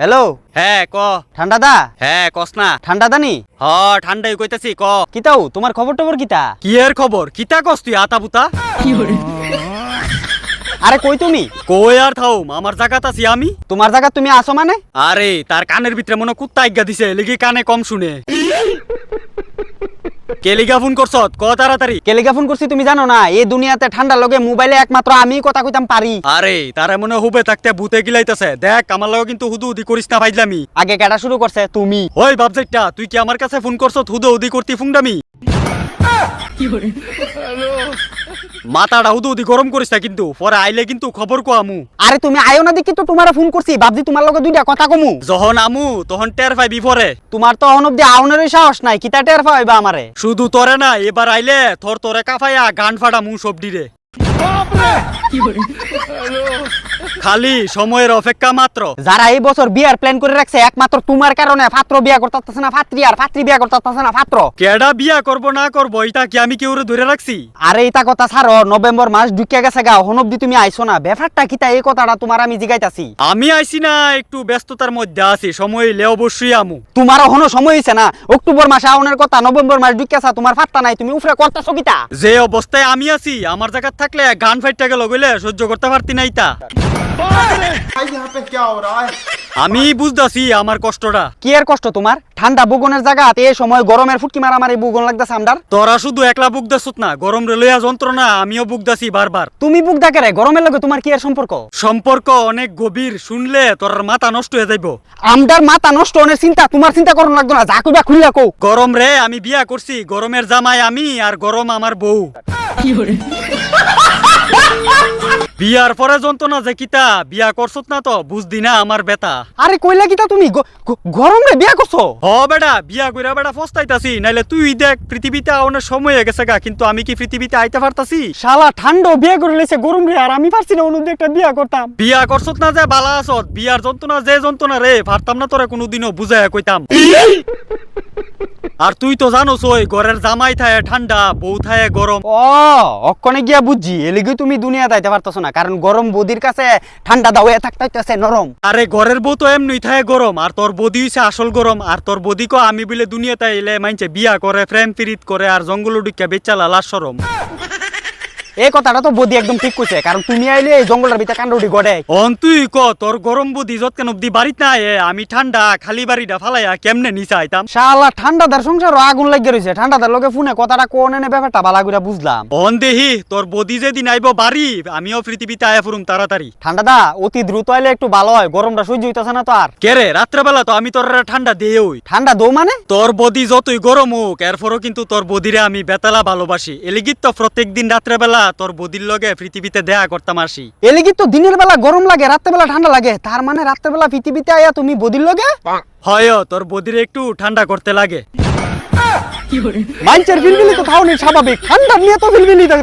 Hello হ্যাঁ ক। ঠান্ডা দা হ্যাঁ কস না। ঠান্ডা দানি হ ঠান্ডাই কইতাছি ক। কিতাও তোমার খবর টবর কিতা? কি এর খবর? কিতা কস তুই আতা বুতা? আরে কই তুমি? কই আর থাও আমার জায়গাত আছি আমি। তোমার জায়গা তুমি আসো মানে? আরে তার কানের ভিতরে মনে কুত্তা আজ্ঞা দিছে লিগি কানে কম শুনে। কেলিগা ফোন করছত ক তাড়াতাড়ি। কেলিগা ফোন করছি তুমি জানো না এই দুনিয়াতে ঠান্ডার লগে মোবাইলে একমাত্র আমি কথা কইতাম পারি। আরে তারে মনে হুবে থাকতে ভূতে গিলাইতেছে দেখ আমার লগে কিন্তু হুদু হুদি করিস না ভাইলামি। আগে কেডা শুরু করছে? তুমি। ওই বাপজাইটা তুই কি আমার কাছে ফোন করছত হুদু হুদি করতি ফুংডামি? মাথাটা হুদু হুদি গরম করিস না কিন্তু পরে আইলে কিন্তু খবর কো আমু। আরে তুমি আয়ো না দেখি তো তোমারে ফোন করছি ভাবছি তোমার লগে দুইটা কথা কমু। যখন আমু তখন টের পাইবি পরে। তোমার তো অহন অব্দি আউনেরই সাহস নাই কিতা টের পাইবা আমারে? শুধু তোরে না এবার আইলে তোরে কাফাইয়া গান ফাটা মু সবডিরে। খালি সময়ের অপেক্ষা মাত্র। যারা এই বছর বিয়ার প্ল্যান করে রাখছে একমাত্র তোমার কারণে পাত্র বিয়া করতেছে না পাত্রী আর পাত্রী বিয়া করতেছে না পাত্র। কেডা বিয়া করব না করব এটা কি আমি কেউরে ধরে রাখছি? আরে এটা কথা ছাড়ো নভেম্বর মাস ঢুকিয়া গেছে গা হন অব্দি তুমি আইছো না ব্যাপারটা কিতা এই কথাটা তোমার আমি জিগাইতাছি। আমি আইছি না একটু ব্যস্ততার মধ্যে আছি সময় এলে অবশ্যই আমু। তোমার হনো সময় হইছে না অক্টোবর মাসে আউনের কথা নভেম্বর মাস ঢুকিয়াছা তোমার পাত্তা নাই তুমি উফরে করতেছো কিতা? যে অবস্থায় আমি আছি আমার জায়গা থাকলে গান ফাইটটা গেল গইলে সহ্য করতে পারতি না ইতা। আমি বুঝতাছি আমার কষ্টটা। কি এর কষ্ট তোমার? ঠান্ডা বুগনের জায়গা এই সময় গরমের ফুটকি মারামারি বুগন লাগতেছে আমদার। তোরা শুধু একলা বুক দাসত না গরম রে লইয়া যন্ত্রণা আমিও বুক দাসি বারবার। তুমি বুক ডাকে রে গরমের লগে তোমার কি এর সম্পর্ক? সম্পর্ক অনেক গভীর শুনলে তোর মাথা নষ্ট হয়ে যাইব। আমদার মাথা নষ্ট অনেক চিন্তা তোমার চিন্তা করন লাগতো না যা কইবা খুইলা কও। গরম রে আমি বিয়া করছি গরমের জামাই আমি আর গরম আমার বউ। বিয়ার পরে যন্ত্রণা যে কিতা বিয়া করছত না তো বুঝদি না আমার বেতা। আরে কইলা কিতা তুমি গরম রে বিয়া করছো? হ বেটা বিয়া কইরা বেটা ফস্তাইতাছি নাইলে তুই দেখ পৃথিবীতে অনেক সময় হয়ে গেছে গা কিন্তু আমি কি পৃথিবীতে আইতে পারতাছি? শালা ঠান্ডা বিয়া করে লইছে গরম রে আর আমি পারছি না অনুদি একটা বিয়া করতাম। বিয়া করছত না যে বালা আসত বিয়ার যন্ত্রণা যে যন্ত্রণা রে পারতাম না তোরে কোনোদিনও বুঝাইয়া কইতাম। আর তুই তো জানোস ওই ঘরের জামাই থায় ঠান্ডা বউ থায় গরম। ও অক্ষণে গিয়া বুঝছি এলিগে তুমি দুনিয়াতে আইতে পারতাছ না কারণ গরম বদির কাছে ঠান্ডা দাও হয়ে থাকতে হইতাছে নরম। আরে ঘরের বউ তো এমনি থায় গরম আর তোর বদি হইছে আসল গরম। আর তোর বদি কো আমি বলে দুনিয়াতে এলে মাইনছে বিয়া করে প্রেম প্রীত করে আর জঙ্গল ঢুকিয়া বেচালা লাশ শরম। এই কথাটা তো বদি একদম ঠিক কইছে কারণ তুমি আইলে এই জঙ্গলের ভিতরে কাণ্ড উঠি গড়ে। অন তুই ক তোর গরম বদি যতক্ষণ অব্দি বাড়িত না আমি ঠান্ডা খালি বাড়িটা ফালাইয়া কেমনে নিচে আইতাম। শালা ঠান্ডাদার সংসার আগুন লাগিয়ে রইছে ঠান্ডাদার লগে ফোনে কথাটা কোন এনে ব্যাপারটা বালা কইরা বুঝলাম। অন দেহি তোর বদি যেদিন আইব বাড়ি আমিও পৃথিবীতে আয়া ফুরুম তাড়াতাড়ি। ঠান্ডাদা অতি দ্রুত আইলে একটু ভালো হয় গরমটা সহ্য হইতাছে না তো আর। কে রে রাত্রেবেলা তো আমি তোর ঠান্ডা দিয়ে ওই ঠান্ডা দো মানে? তোর বদি যতই গরম হোক এরপরও কিন্তু তোর বদিরে আমি বেতালা ভালোবাসি এলিগিত তো প্রত্যেকদিন রাত্রেবেলা তোর বদির লগে পৃথিবীতে দেখা করতাম আসি। এলিগি তো দিনের বেলা গরম লাগে রাত্রেবেলা ঠান্ডা লাগে তার মানে রাত্রেবেলা পৃথিবীতে আয়া তুমি বদির লগে হয় তোর বদিরে একটু ঠান্ডা করতে লাগে। মাইনচের ফিলফিলি তো খাওনি স্বাভাবিক ঠান্ডা নিয়ে তো ফিলফিলি থাকে।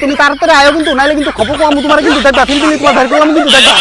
তুমি তাড়াতাড়ি আয়ো কিন্তু নাইলে কিন্তু খবর কম তোমার কিন্তু দেখবা ফিলফিলি তোমার বের করলাম কিন্তু দেখবা।